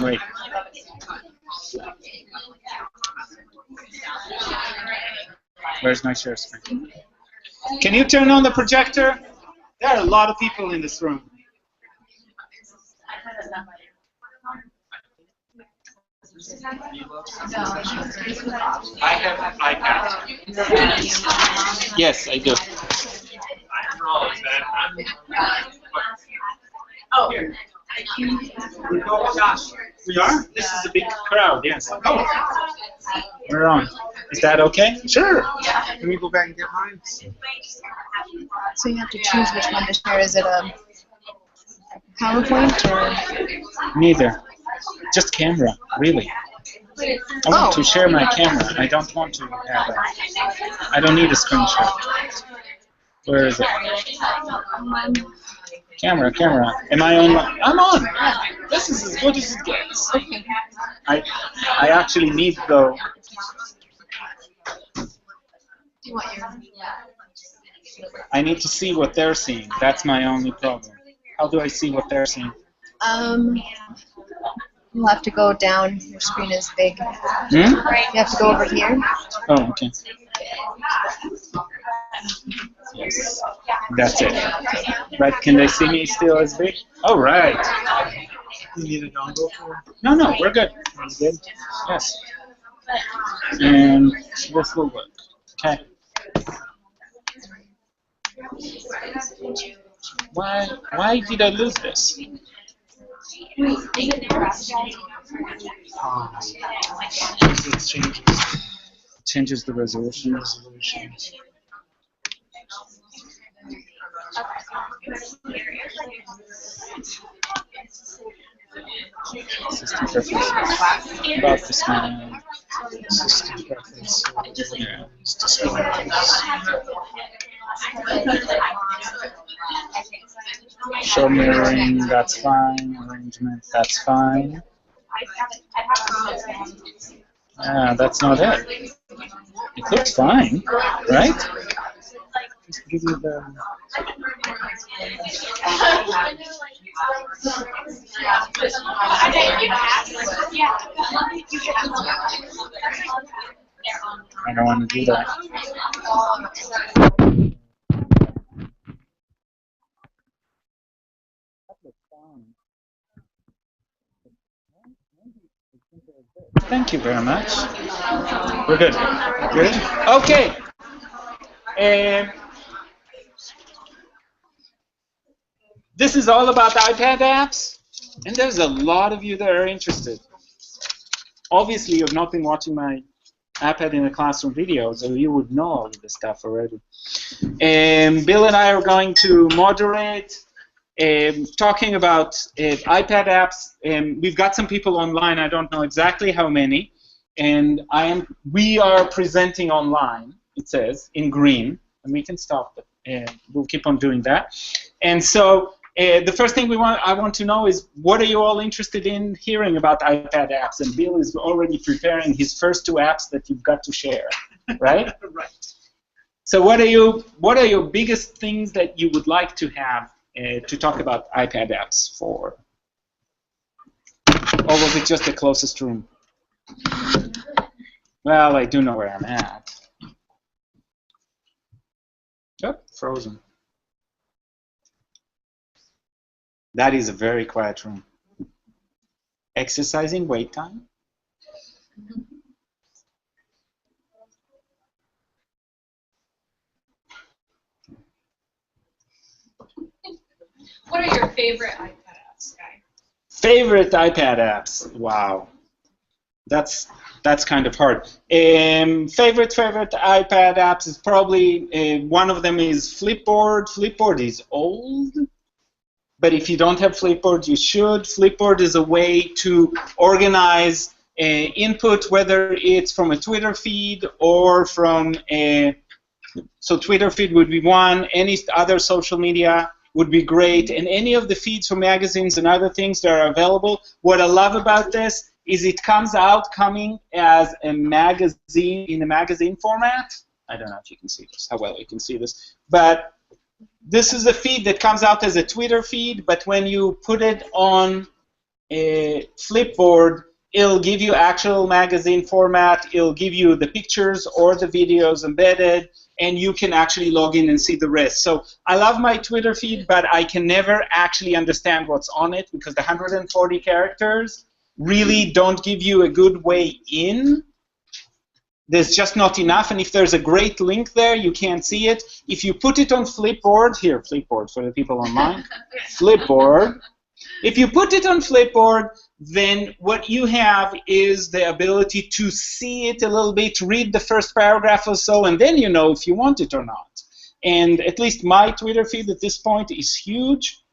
Wait. Where's my share screen? Can you turn on the projector? There are a lot of people in this room. I have an iPad. Yes, I do. Oh, here. Oh gosh. We are? This is a big crowd, yes. Oh. We're on. Is that okay? Sure. Can we go back and get mine? So you have to choose which one to share. Is it a PowerPoint or? Neither. Just camera, really. I want to share my camera. I don't want to have a... I don't need a screenshot. Where is it? Camera. Am I on? I'm on. This is as good as it gets. I actually need though. I need to see what they're seeing. That's my only problem. How do I see what they're seeing? You'll have to go down. Your screen is big. Hmm? You have to go over here. Oh, okay. Yes. That's it. Right, can they see me still as big? Oh, right. You need a dongle for? No, we're good. We're good. Yes. And this will work. Okay. Why did I lose this? It Changes the resolution. System preferences. About this one. System preferences. Yeah. Show mirroring, that's fine. Arrangement, that's fine. Yeah, that's not it. It looks fine, right? Just give me the... I don't want to do that. Thank you very much. We're good. Good? Okay. This is all about iPad apps, and there's a lot of you that are interested. Obviously, you've not been watching my iPad in the Classroom videos, so you would know all of this stuff already. Bill and I are going to moderate, talking about iPad apps. We've got some people online. I don't know exactly how many, and we are presenting online. It says in green, and we can stop it. We'll keep on doing that. And so the first thing I want to know is, what are you all interested in hearing about iPad apps? And Bill is already preparing his first 2 apps that you've got to share, right? Right. So what are your biggest things that you would like to have to talk about iPad apps for? Or was it just the closest room? Well, I do know where I'm at. Oh, frozen. That is a very quiet room. Exercising, wait time. What are your favorite iPad apps, Guy? Favorite iPad apps? Wow, that's kind of hard. Favorite iPad apps is probably one of them is Flipboard. Flipboard is old, but if you don't have Flipboard, you should. Flipboard is a way to organize input, whether it's from a Twitter feed or from a... So Twitter feed would be one. Any other social media would be great. And any of the feeds from magazines and other things that are available. What I love about this is it comes out coming as a magazine, in a magazine format. I don't know if you can see this, how well you can see this. But this is a feed that comes out as a Twitter feed, but when you put it on Flipboard, it'll give you actual magazine format, it'll give you the pictures or the videos embedded, and you can actually log in and see the rest. So I love my Twitter feed, but I can never actually understand what's on it because the 140 characters really don't give you a good way in. There's just not enough, and if there's a great link there, you can't see it. If you put it on Flipboard, here, Flipboard for the people online, Flipboard. If you put it on Flipboard, then what you have is the ability to see it a little bit, read the first paragraph or so, and then you know if you want it or not. And at least my Twitter feed at this point is huge,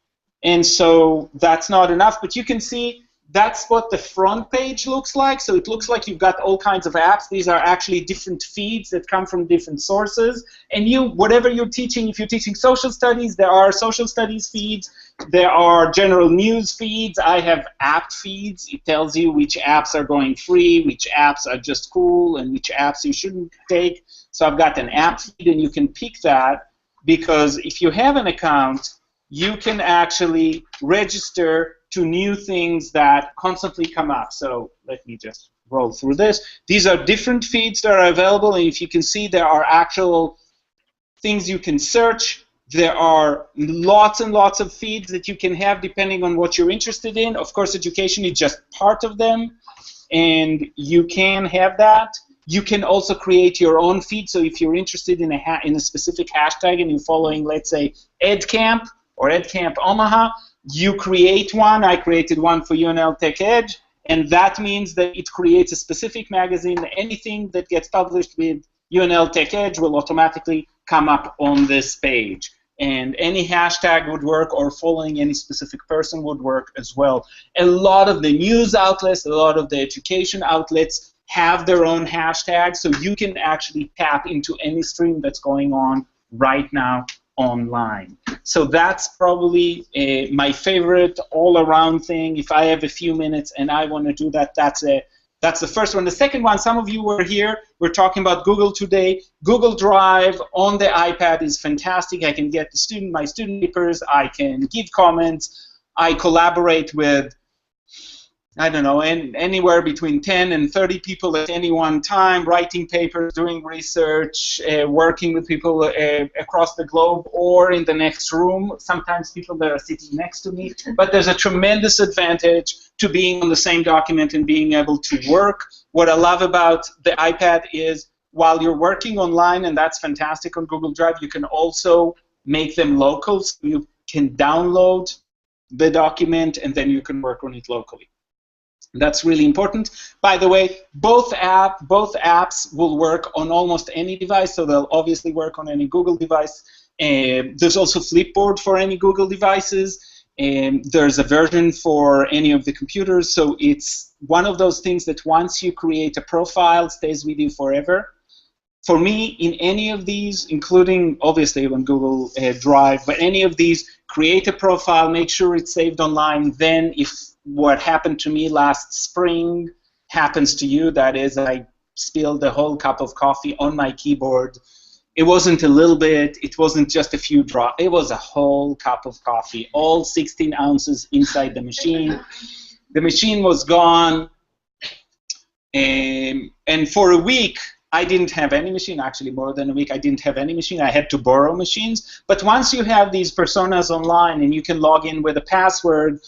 and so that's not enough. But you can see that's what the front page looks like. So it looks like you've got all kinds of apps. These are actually different feeds that come from different sources. And you, whatever you're teaching, if you're teaching social studies, there are social studies feeds. There are general news feeds. I have app feeds. It tells you which apps are going free, which apps are just cool, and which apps you shouldn't take. So I've got an app feed, and you can pick that because if you have an account, you can actually register to new things that constantly come up. So let me just roll through this. These are different feeds that are available, and if you can see, there are actual things you can search. There are lots and lots of feeds that you can have depending on what you're interested in. Of course, education is just part of them, and you can have that. You can also create your own feed. So if you're interested in a specific hashtag and you're following, let's say, EdCamp or EdCamp Omaha, you create one. I created one for UNL TechEdge, and that means that it creates a specific magazine. Anything that gets published with UNL TechEdge will automatically come up on this page. And any hashtag would work, or following any specific person would work as well. A lot of the news outlets, a lot of the education outlets have their own hashtags, so you can actually tap into any stream that's going on right now online. So that's probably my favorite all-around thing. If I have a few minutes and I want to do that, that's the first one. The second one, some of you were here. We're talking about Google today. Google Drive on the iPad is fantastic. I can get my student papers. I can give comments. I collaborate with, I don't know, anywhere between 10 and 30 people at any one time, writing papers, doing research, working with people across the globe or in the next room, sometimes people that are sitting next to me. But there's a tremendous advantage to being on the same document and being able to work. What I love about the iPad is while you're working online, and that's fantastic on Google Drive, you can also make them local. So you can download the document and then you can work on it locally. That's really important. By the way, both apps will work on almost any device, so they'll obviously work on any Google device. There's also Flipboard for any Google devices. There's a version for any of the computers, so it's one of those things that once you create a profile, stays with you forever. For me, in any of these, including obviously on Google Drive, but any of these, create a profile, make sure it's saved online, then if what happened to me last spring happens to you, that is, I spilled a whole cup of coffee on my keyboard. It wasn't a little bit, it wasn't just a few drops, it was a whole cup of coffee, all 16 ounces inside the machine. The machine was gone, and for a week, I didn't have any machine, actually more than a week, I didn't have any machine. I had to borrow machines. But once you have these personas online and you can log in with a password,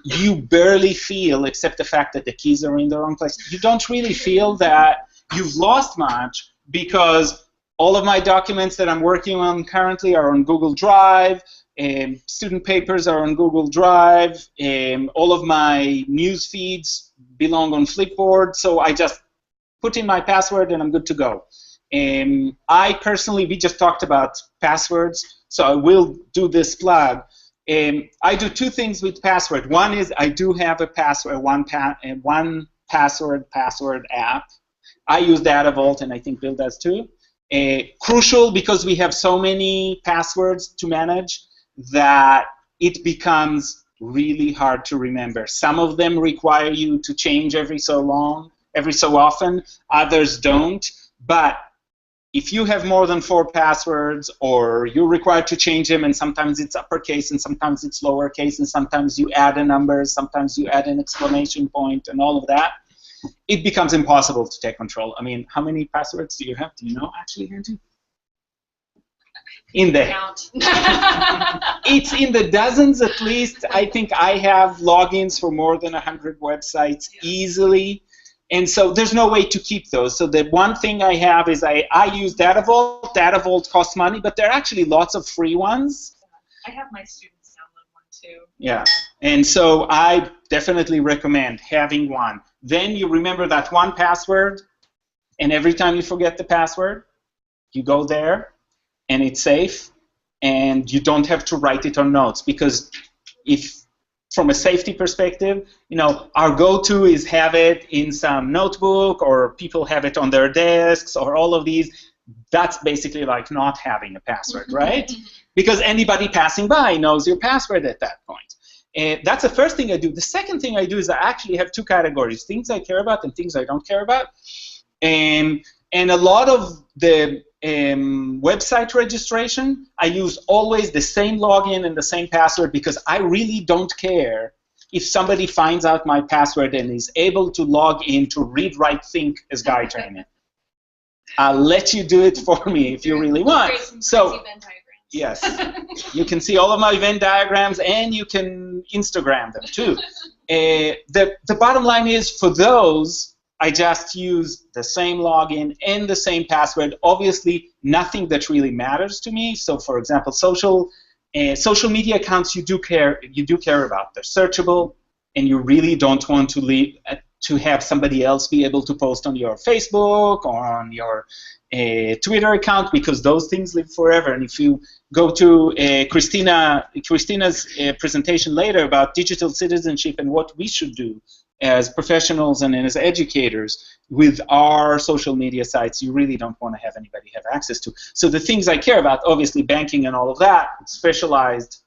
you barely feel, except the fact that the keys are in the wrong place, you don't really feel that you've lost much because all of my documents that I'm working on currently are on Google Drive, student papers are on Google Drive, all of my news feeds belong on Flipboard, so I just put in my password and I'm good to go. I personally, we just talked about passwords, so I will do this plug. I do two things with password. One is I do have a password, one password app. I use DataVault, and I think Bill does too. Crucial because we have so many passwords to manage that it becomes really hard to remember. Some of them require you to change every so often. Others don't. But if you have more than 4 passwords, or you're required to change them, and sometimes it's uppercase and sometimes it's lowercase, and sometimes you add a number, sometimes you add an exclamation point, and all of that, it becomes impossible to take control. I mean, how many passwords do you have? Do you know, actually, Angie? In the it's in the dozens at least. I think I have logins for more than 100 websites easily. And so there's no way to keep those. So the one thing I have is I use DataVault. DataVault costs money, but there are actually lots of free ones. I have my students download one too. Yeah, and so I definitely recommend having one. Then you remember that one password, and every time you forget the password, you go there, and it's safe, and you don't have to write it on notes, because if from a safety perspective, you know, our go-to is have it in some notebook, or people have it on their desks, or all of these. That's basically like not having a password, right? Because anybody passing by knows your password at that point. And that's the first thing I do. The second thing I do is I actually have 2 categories: things I care about and things I don't care about. And a lot of the website registration, I use always the same login and the same password, because I really don't care if somebody finds out my password and is able to log in to read, write, think as guy training. I'll let you do it for me if you really want. So, yes, you can see all of my Venn diagrams, and you can Instagram them too. The bottom line is, for those, I just use the same login and the same password. Obviously, nothing that really matters to me. So, for example, social media accounts you do care about. They're searchable, and you really don't want to have somebody else be able to post on your Facebook or on your Twitter account, because those things live forever. And if you go to Christina's presentation later about digital citizenship and what we should do as professionals and as educators with our social media sites, you really don't want to have anybody have access to. So the things I care about, obviously banking and all of that, specialized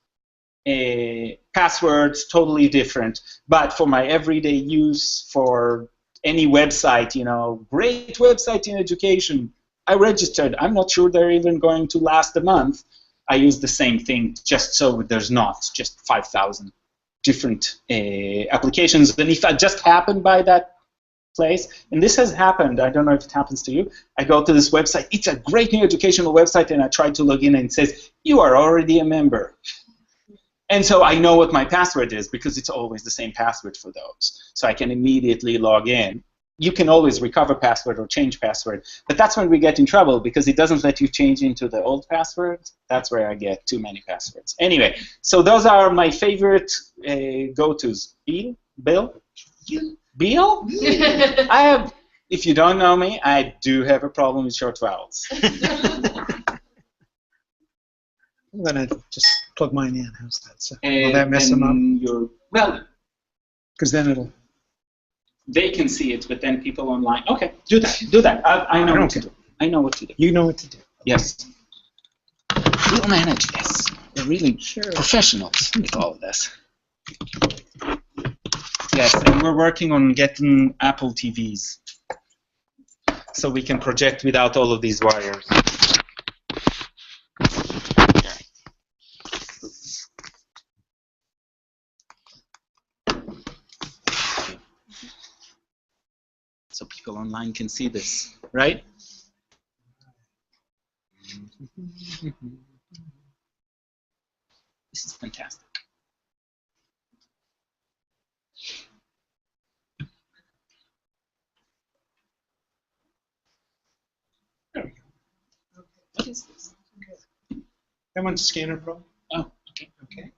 passwords, totally different. But for my everyday use, for any website, you know, great website in education, I registered. I'm not sure they're even going to last a month. I use the same thing, just so there's not just 5,000 different applications. And if I just happen by that place, and this has happened, I don't know if it happens to you, I go to this website, it's a great new educational website, and I try to log in, and it says, you are already a member. And so I know what my password is, because it's always the same password for those. So I can immediately log in. You can always recover password or change password, but that's when we get in trouble, because it doesn't let you change into the old password. That's where I get too many passwords. Anyway, so those are my favorite go-tos. Bill? I have, if you don't know me, I do have a problem with short vowels. I'm going to just plug mine in. How's that? So, will that mess them up? Well, because then it'll... They can see it, but then people online... Okay, do that. Do that. I know what to do. I know what to do. You know what to do. Yes. We'll manage this. We're really professionals with all of this. Yes, and we're working on getting Apple TVs so we can project without all of these wires. So people online can see this, right? This is fantastic. There we go. What is this? Okay. That one's Scanner Pro. Oh, okay. Okay.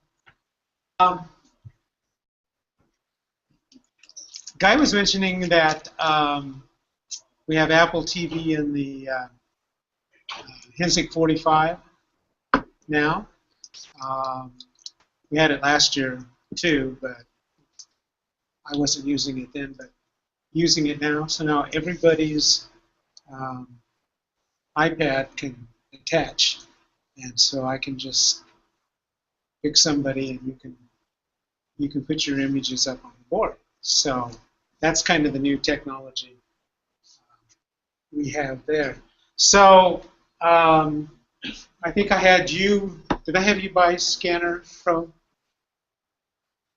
Guy was mentioning that we have Apple TV in the Hensig 45 now. We had it last year too, but I wasn't using it then, but using it now. So now everybody's iPad can attach, and so I can just pick somebody, and you can put your images up on the board. So that's kind of the new technology we have there. So I think I had you. Did I have you buy Scanner Pro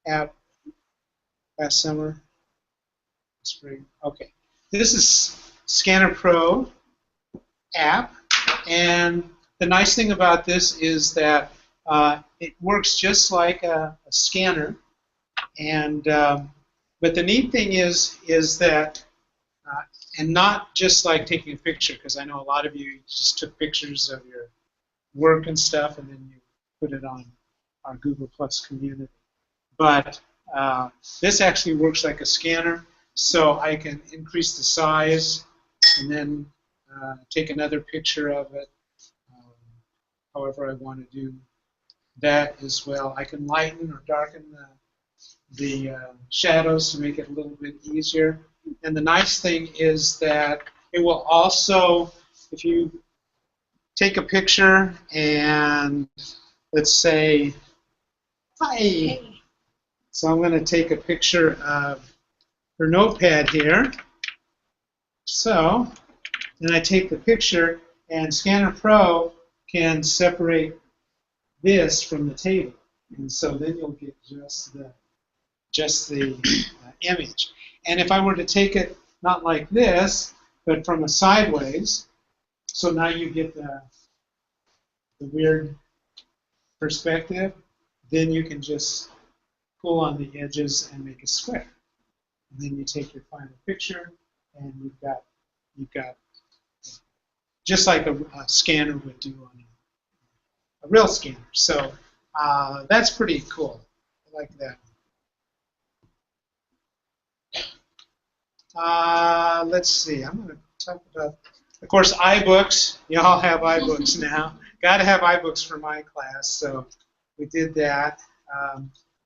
app last summer? Spring. Okay. This is Scanner Pro app, and the nice thing about this is that it works just like a scanner, and but the neat thing is that and not just like taking a picture, because I know a lot of you just took pictures of your work and stuff, and then you put it on our Google Plus community. But this actually works like a scanner, so I can increase the size and then take another picture of it, however I want to do that as well. I can lighten or darken the shadows to make it a little bit easier. And the nice thing is that it will also, if you take a picture and let's say, hi. So I'm going to take a picture of her notepad here. So then I take the picture, and Scanner Pro can separate this from the table. And so then you'll get just the image. And if I were to take it not like this, but from a sideways, so now you get the weird perspective, then you can just pull on the edges and make a square. And then you take your final picture, and you've got just like a scanner would do on a real scanner. So that's pretty cool. I like that. Let's see. I'm going to talk about, of course, iBooks. You all have iBooks now. Got to have iBooks for my class, so we did that.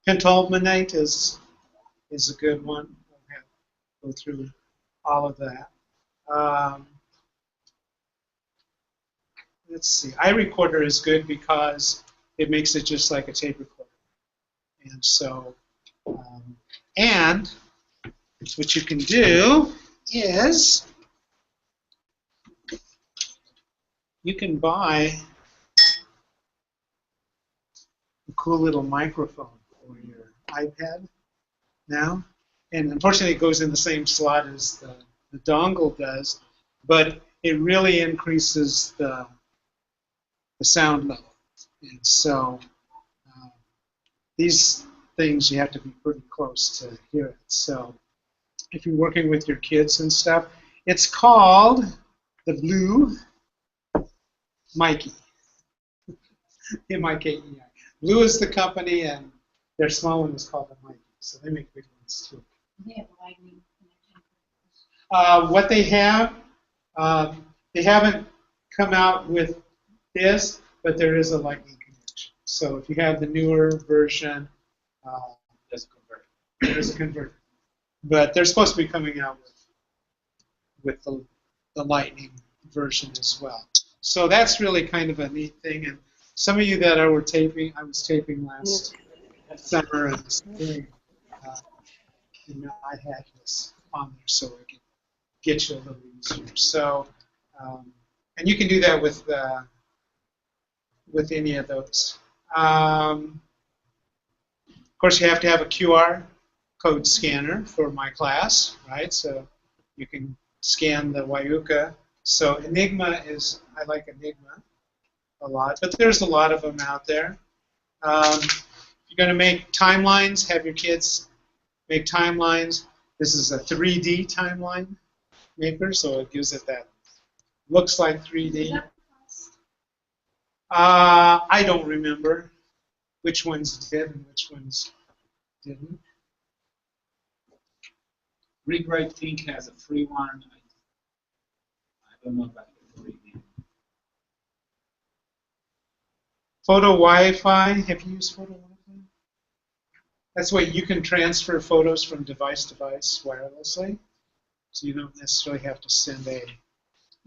Pentolmanate is a good one. I'll have to go through all of that. Let's see. iRecorder is good because it makes it just like a tape recorder. And so, and what you can do is you can buy a cool little microphone for your iPad now. And unfortunately, it goes in the same slot as the dongle does, but it really increases the sound level. And so these things you have to be pretty close to hear it. So if you're working with your kids and stuff, it's called the Blue Mikey. M-I-K-E-I. Blue is the company, and their small one is called the Mikey. So they make big ones too. They have lightning connection. What they have, they haven't come out with this, but there is a lightning connection. So if you have the newer version, there's a converter. But they're supposed to be coming out with the lightning version as well. So that's really kind of a neat thing. And some of you that were taping, I was taping last summer and spring, I had this on there so I could get you a little easier. So, and you can do that with any of those. Of course, you have to have a QR code scanner for my class, right? So you can scan the Wyuka. So Enigma is, I like Enigma a lot, but there's a lot of them out there. If you're going to make timelines, have your kids make timelines. This is a 3D timeline maker, so it gives it that, looks like 3D. I don't remember which ones did and which ones didn't. Rewrite Think has a free one. I don't know about the free name. Photo Wi-Fi. Have you used Photo Wi-Fi? That's why you can transfer photos from device to device wirelessly. So you don't necessarily have to send an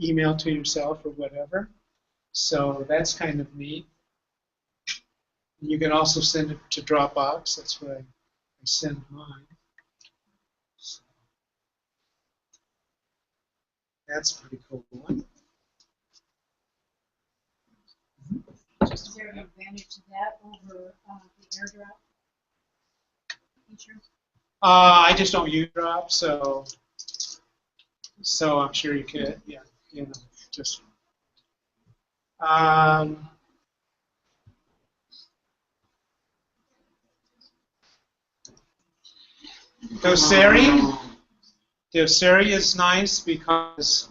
email to yourself or whatever. So that's kind of neat. You can also send it to Dropbox. That's where I send mine. So that's a pretty cool one. there an advantage to that over the airdrop feature? I just don't use drop, so I'm sure you could, yeah, just. Doceri is nice because,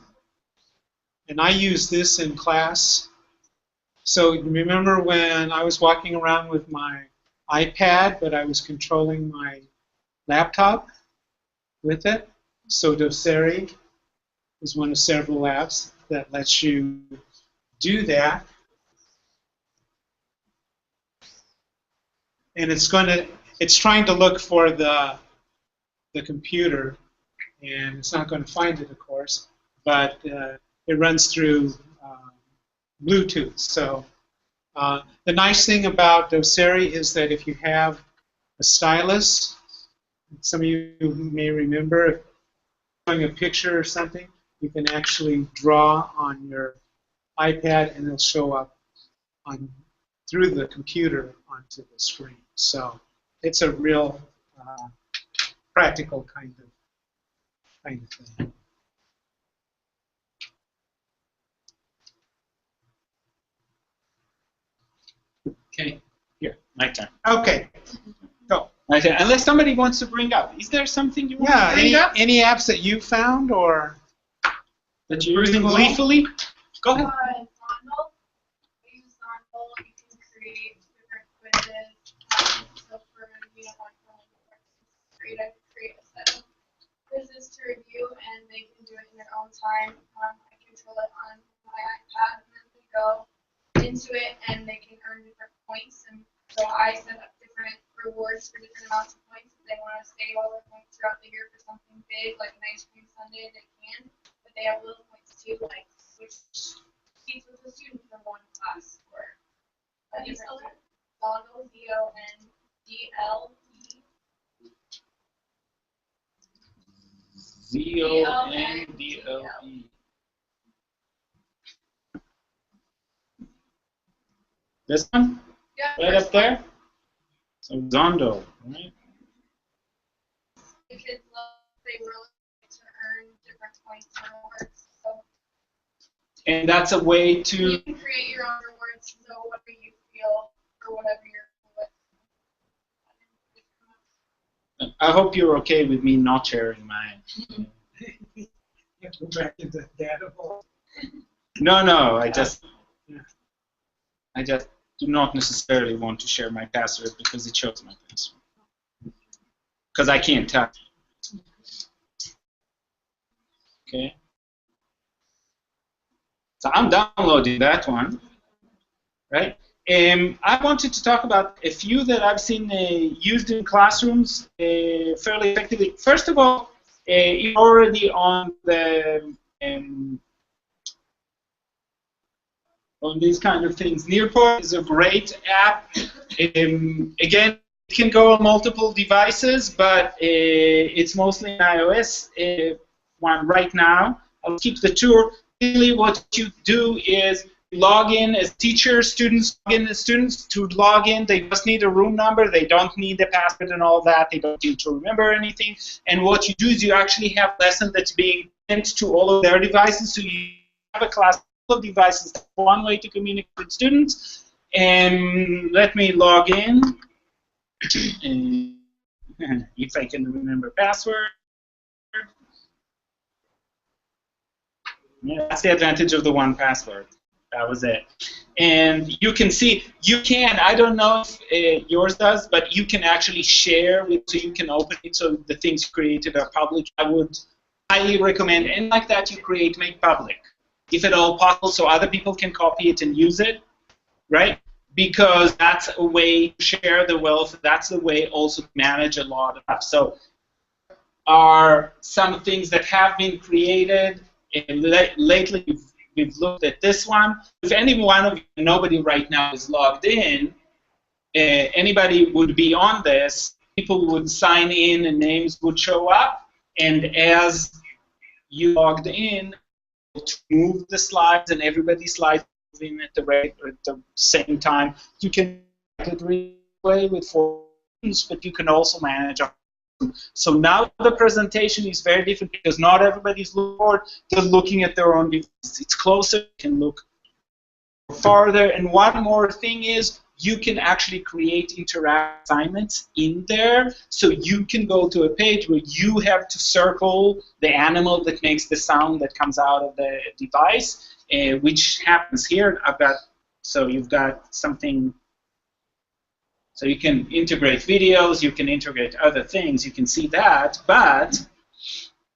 and I use this in class. So remember when I was walking around with my iPad, but I was controlling my laptop with it? So Doceri is one of several apps that lets you do that. And it's trying to look for the computer, and it's not going to find it, of course, but it runs through Bluetooth. So the nice thing about Doceri is that if you have a stylus, some of you may remember showing a picture or something, you can actually draw on your iPad and it'll show up through the computer onto the screen. So it's a real practical kind of thing. Okay, here, my turn. Okay, go. My turn. Unless somebody wants to bring up. Is there something you want to bring up? Any apps that you found or That you're using gleefully? Go ahead. Zondel. I use Zondel. You can create different quizzes. So for one grade, I can create a set of quizzes to review, and they can do it in their own time. I control it on my iPad, and then they go into it, and they can earn different points. And so I set up different rewards for different amounts of points. If they want to save all their points throughout the year for something big, like an ice cream sundae, they can. But they have little points too, like which keeps with the student from one class or a different Zondel, ZONDLE. ZONDLE. This one? Yeah, Right up there? So Zondel, right? The kids they really like to earn different points and rewards. So And that's a way you to... can create your own rewards, so whatever you feel or whatever you're with. I hope you're okay with me not sharing mine. you have to go back into the data vault? No, I just do not necessarily want to share my password because it shows my password. Because I can't touch it. Okay. So I'm downloading that one, right? I wanted to talk about a few that I've seen used in classrooms fairly effectively. First of all, you're already on the on these kind of things. Nearport is a great app. Again, it can go on multiple devices, but it's mostly an iOS one right now. I'll keep the tour. Really, what you do is log in as teachers, students log in as students. To log in, they just need a room number. They don't need a password and all that. They don't need to remember anything. And what you do is you actually have a lesson that's being sent to all of their devices. So you have a class of devices. That's one way to communicate with students. And let me log in. If I can remember password. Yeah, that's the advantage of the one password. That was it. And you can see, I don't know if yours does, but you can actually share with, so you can open it so the things created are public. I would highly recommend, and like that you make public, if at all possible, so other people can copy it and use it, right? Because that's a way to share the wealth. That's a way also to manage a lot of stuff. So are some things that have been created, and lately we've looked at this one. If any one of you, nobody right now is logged in, anybody would be on this, people would sign in and names would show up, and as you logged in, to move the slides and everybody's slides moving at the rate or at the same time. You can do it really way with 4 students, but you can also manage. So now the presentation is very different because not everybody's looking forward. They're looking at their own device. It's closer. You can look farther. And one more thing is you can actually create interactive assignments in there. So you can go to a page where you have to circle the animal that makes the sound that comes out of the device, which happens here. So you've got something. So you can integrate videos, you can integrate other things, you can see that, but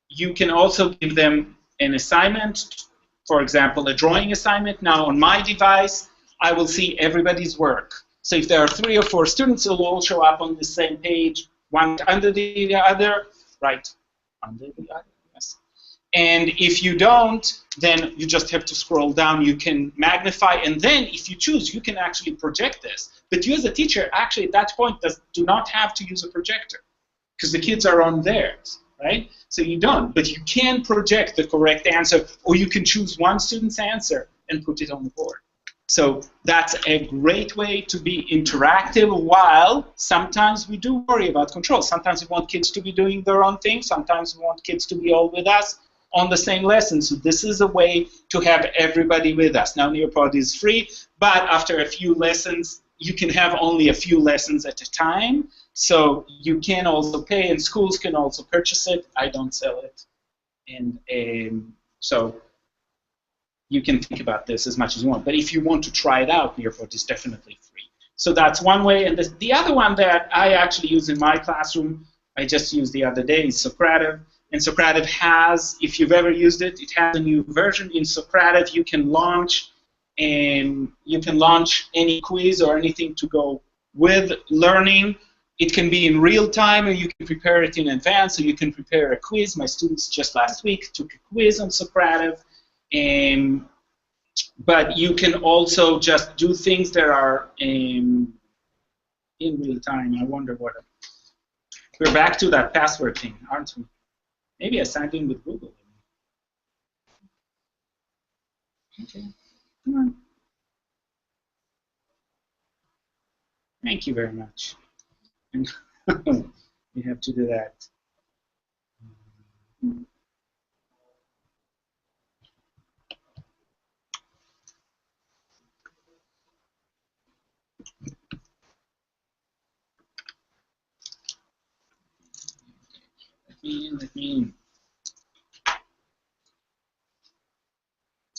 you can also give them an assignment, for example, a drawing assignment. Now on my device, I will see everybody's work. So if there are 3 or 4 students, it will all show up on the same page, one under the other, right under the other, yes. And if you don't, then you just have to scroll down. You can magnify, and then if you choose, you can actually project this. But you as a teacher, actually at that point, do not have to use a projector because the kids are on theirs, right? So you don't, but you can project the correct answer, or you can choose one student's answer and put it on the board. So that's a great way to be interactive, while sometimes we do worry about control. Sometimes we want kids to be doing their own thing. Sometimes we want kids to be all with us on the same lesson. So this is a way to have everybody with us. Now Nearport is free, but after a few lessons, you can have only a few lessons at a time. So you can also pay, and schools can also purchase it. I don't sell it. And so you can think about this as much as you want. But if you want to try it out, Nearport is definitely free. So that's one way. And the other one that I actually use in my classroom, I just used the other day, is Socrative. And Socrative has, if you've ever used it, it has a new version. In Socrative, you can launch any quiz or anything to go with learning. It can be in real time, or you can prepare it in advance, so you can prepare a quiz. My students just last week took a quiz on Socrative. But you can also just do things that are in real time. I wonder what. We're back to that password thing, aren't we? Maybe I signed in with Google. Okay, come on. Thank you very much. And we have to do that. Let me in. It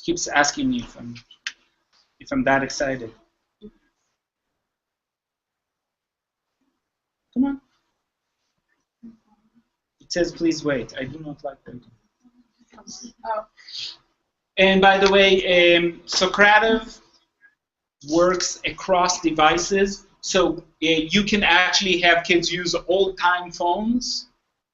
keeps asking me if I'm that excited. Come on. It says please wait. I do not like waiting. Oh. And by the way, Socrative works across devices, so you can actually have kids use old-time phones,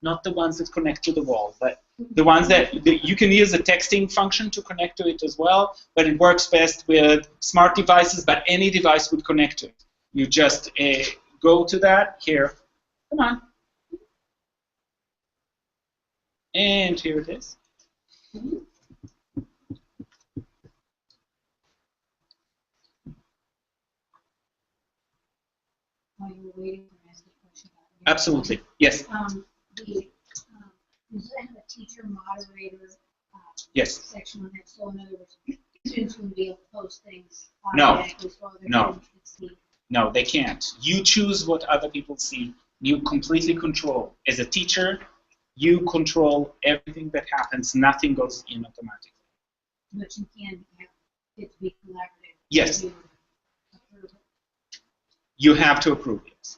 not the ones that connect to the wall, but the ones that you can use a texting function to connect to it as well, but it works best with smart devices, but any device would connect to it. You just go to that, here, come on, and here it is. While you were waiting for me to ask a question about it. Absolutely, yes. Does it have a teacher moderator Yes. section on it? So in other words, students will be able to post things No. automatically so other No. students can see. No, they can't. You choose what other people see. You completely control. As a teacher, you control everything that happens. Nothing goes in automatically. But you can have it to be collaborative. Yes. You approve it. You have to approve it.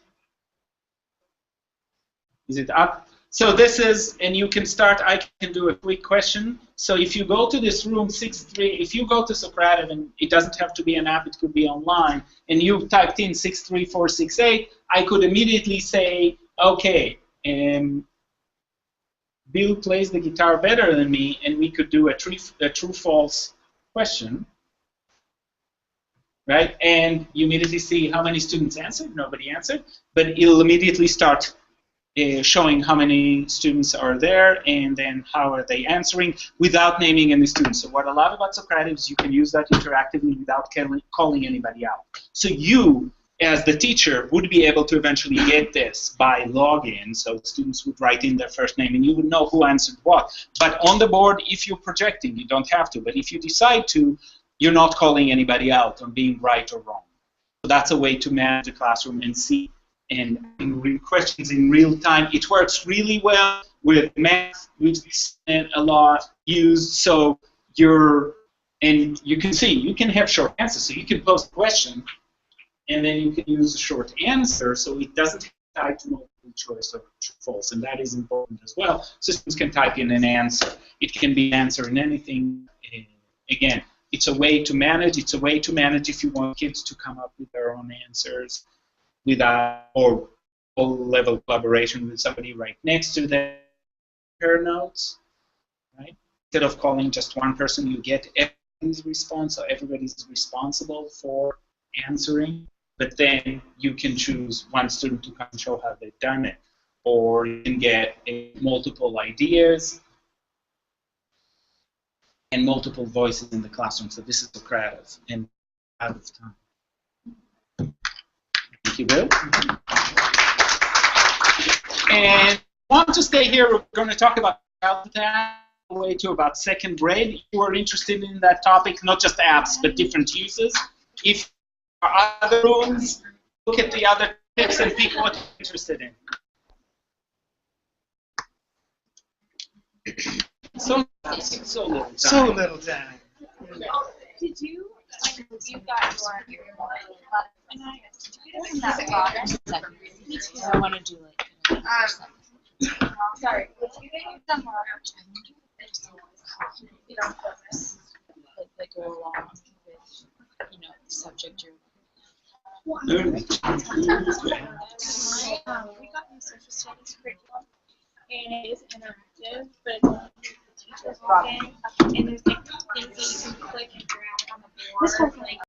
Is it up? So this is, and you can start, I can do a quick question. So if you go to this room 6.3, if you go to Socrative, and it doesn't have to be an app, it could be online, and you've typed in 63468, I could immediately say, okay, Bill plays the guitar better than me, and we could do a true-false question, right? And you immediately see how many students answered. Nobody answered, but it'll immediately start showing how many students are there and then how are they answering without naming any students. So what I love about Socrative is you can use that interactively without calling anybody out. So you, as the teacher, would be able to eventually get this by login. So students would write in their first name and you would know who answered what. But on the board, if you're projecting, you don't have to. But if you decide to, you're not calling anybody out on being right or wrong. So that's a way to manage the classroom and see and read questions in real time. It works really well with math. We've seen it a lot used. So and you can see, you can have short answers. So you can post a question and then you can use a short answer so it doesn't tie to multiple choice or true false. And that is important as well. Systems can type in an answer. It can be an answer in anything. Again, it's a way to manage. It's a way to manage if you want kids to come up with their own answers without or full-level collaboration with somebody right next to them. Compare notes, right? Instead of calling just one person, you get everybody's response, so everybody's responsible for answering. But then you can choose one student to come and show how they've done it, or you can get multiple ideas and multiple voices in the classroom. So this is Socrative, and out of time. Thank you, Bill. And I want to stay here. We're going to talk about all the way to about second grade. If you are interested in that topic, not just apps, but different uses. If there are other rooms, look at the other tips and pick what you're interested in. So little time. So little time. Did you, when you got your I want to do like. sorry, would you think some more? You don't focus. Like go along with, the subject you're. We got new social studies curriculum, and it is interactive, but it's only the teachers walk in, and there's like things that you can click and drag on the board, like